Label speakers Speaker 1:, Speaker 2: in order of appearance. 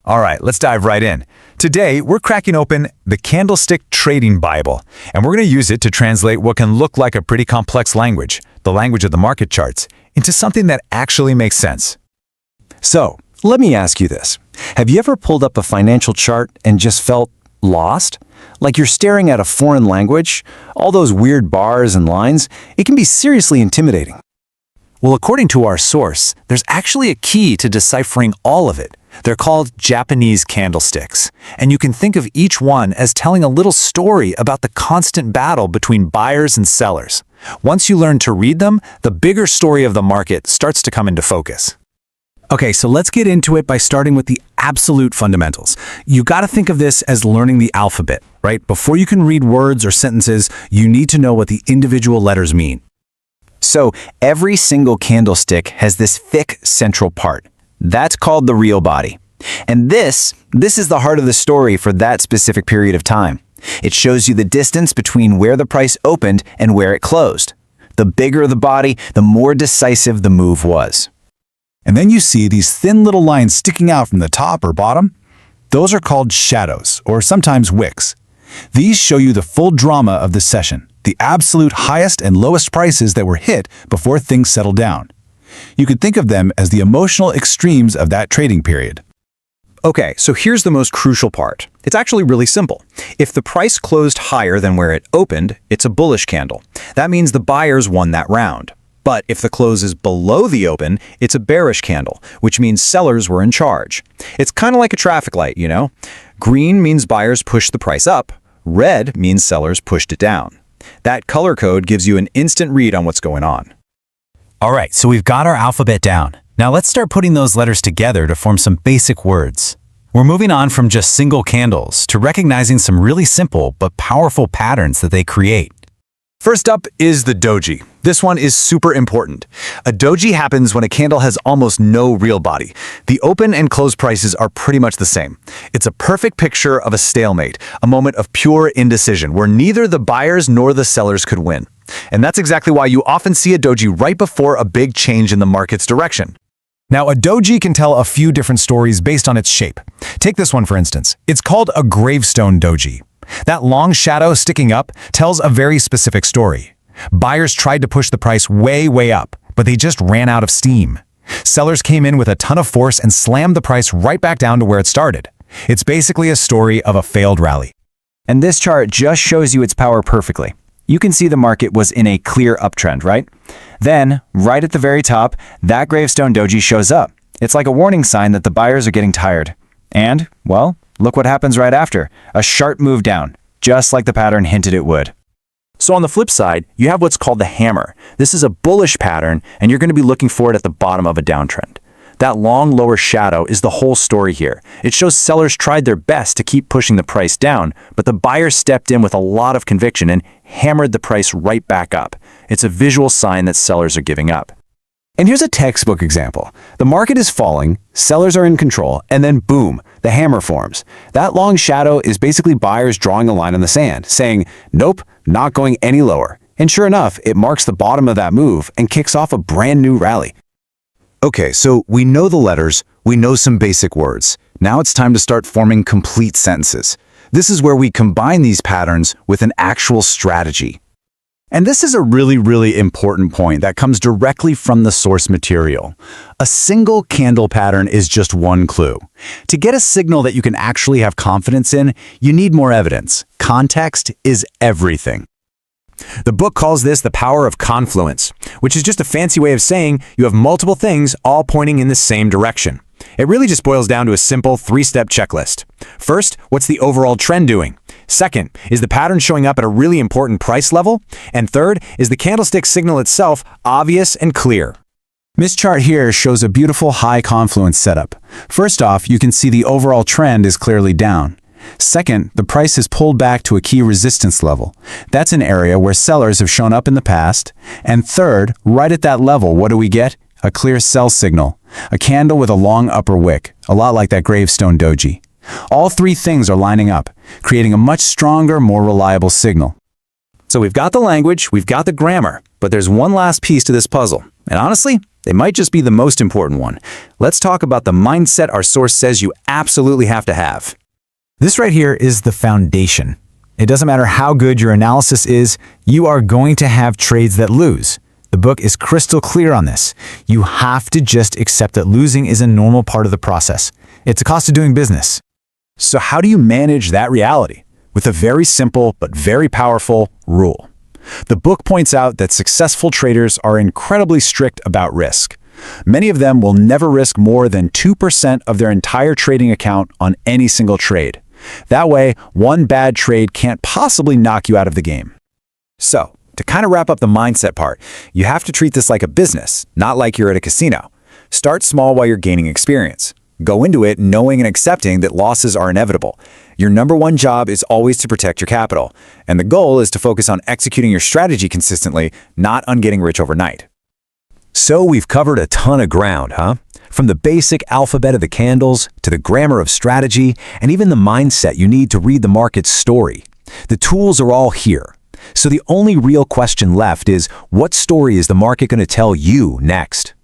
Speaker 1: All right, let's dive right in. Today, we're cracking open the Candlestick Trading Bible, and we're going to use it to translate what can look like a pretty complex language, the language of the market charts, into something that actually makes sense.
Speaker 2: So, let me ask you this. Have you ever pulled up a financial chart and just felt lost? Like you're staring at a foreign language? All those weird bars and lines? It can be seriously intimidating.
Speaker 3: Well, according to our source, there's actually a key to deciphering all of it. They're called Japanese candlesticks, and you can think of each one as telling a little story about the constant battle between buyers and sellers. Once you learn to read them, the bigger story of the market starts to come into focus.
Speaker 4: Okay, so let's get into it by starting with the absolute fundamentals. You got to think of this as learning the alphabet, right? Before you can read words or sentences, you need to know what the individual letters mean.
Speaker 2: So, every single candlestick has this thick central part. That's called the real body. And this is the heart of the story for that specific period of time. It shows you the distance between where the price opened and where it closed. The bigger the body, the more decisive the move was.
Speaker 5: And then you see these thin little lines sticking out from the top or bottom. Those are called shadows, or sometimes wicks. These show you the full drama of the session, the absolute highest and lowest prices that were hit before things settled down. You could think of them as the emotional extremes of that trading period.
Speaker 3: Okay, so here's the most crucial part. It's actually really simple. If the price closed higher than where it opened, it's a bullish candle. That means the buyers won that round. But if the close is below the open, it's a bearish candle, which means sellers were in charge. It's kind of like a traffic light, you know? Green means buyers pushed the price up. Red means sellers pushed it down. That color code gives you an instant read on what's going on.
Speaker 4: All right, so we've got our alphabet down. Now let's start putting those letters together to form some basic words. We're moving on from just single candles to recognizing some really simple but powerful patterns that they create.
Speaker 1: First up is the doji. This one is super important. A doji happens when a candle has almost no real body. The open and close prices are pretty much the same. It's a perfect picture of a stalemate, a moment of pure indecision where neither the buyers nor the sellers could win. And that's exactly why you often see a doji right before a big change in the market's direction.
Speaker 5: Now, a doji can tell a few different stories based on its shape. Take this one, for instance. It's called a gravestone doji. That long shadow sticking up tells a very specific story. Buyers tried to push the price way up, but they just ran out of steam. Sellers came in with a ton of force and slammed the price right back down to where it started. It's basically a story of a failed rally.
Speaker 2: And this chart just shows you its power perfectly. You can see the market was in a clear uptrend, right? Then, right at the very top, that gravestone doji shows up. It's like a warning sign that the buyers are getting tired. And, well, look what happens right after. A sharp move down, just like the pattern hinted it would.
Speaker 3: So on the flip side, you have what's called the hammer. This is a bullish pattern, and you're going to be looking for it at the bottom of a downtrend. That long lower shadow is the whole story here. It shows sellers tried their best to keep pushing the price down, but the buyers stepped in with a lot of conviction and hammered the price right back up. It's a visual sign that sellers are giving up.
Speaker 2: And here's a textbook example. The market is falling, sellers are in control, and then boom, the hammer forms. That long shadow is basically buyers drawing a line in the sand, saying, nope, not going any lower. And sure enough, it marks the bottom of that move and kicks off a brand new rally.
Speaker 1: Okay, so we know the letters, we know some basic words. Now it's time to start forming complete sentences. This is where we combine these patterns with an actual strategy. And this is a really important point that comes directly from the source material. A single candle pattern is just one clue. To get a signal that you can actually have confidence in, you need more evidence. Context is everything.
Speaker 3: The book calls this the power of confluence, which is just a fancy way of saying you have multiple things all pointing in the same direction. It really just boils down to a simple three-step checklist. First, what's the overall trend doing? Second, is the pattern showing up at a really important price level? And third, is the candlestick signal itself obvious and clear?
Speaker 5: This chart here shows a beautiful high confluence setup. First off, you can see the overall trend is clearly down. Second, the price has pulled back to a key resistance level. That's an area where sellers have shown up in the past. And third, right at that level, what do we get? A clear sell signal. A candle with a long upper wick, a lot like that gravestone doji. All three things are lining up, creating a much stronger, more reliable signal.
Speaker 3: So we've got the language, we've got the grammar, but there's one last piece to this puzzle. And honestly, they might just be the most important one. Let's talk about the mindset our source says you absolutely have to have.
Speaker 2: This right here is the foundation. It doesn't matter how good your analysis is, you are going to have trades that lose. The book is crystal clear on this. You have to just accept that losing is a normal part of the process. It's a cost of doing business.
Speaker 3: So how do you manage that reality? With a very simple but very powerful rule. The book points out that successful traders are incredibly strict about risk. Many of them will never risk more than 2% of their entire trading account on any single trade. That way, one bad trade can't possibly knock you out of the game. So, to kind of wrap up the mindset part, you have to treat this like a business, not like you're at a casino. Start small while you're gaining experience. Go into it knowing and accepting that losses are inevitable. Your number one job is always to protect your capital, and the goal is to focus on executing your strategy consistently, not on getting rich overnight.
Speaker 6: So we've covered a ton of ground, huh? From the basic alphabet of the candles to the grammar of strategy and even the mindset you need to read the market's story. The tools are all here. So the only real question left is, what story is the market going to tell you next?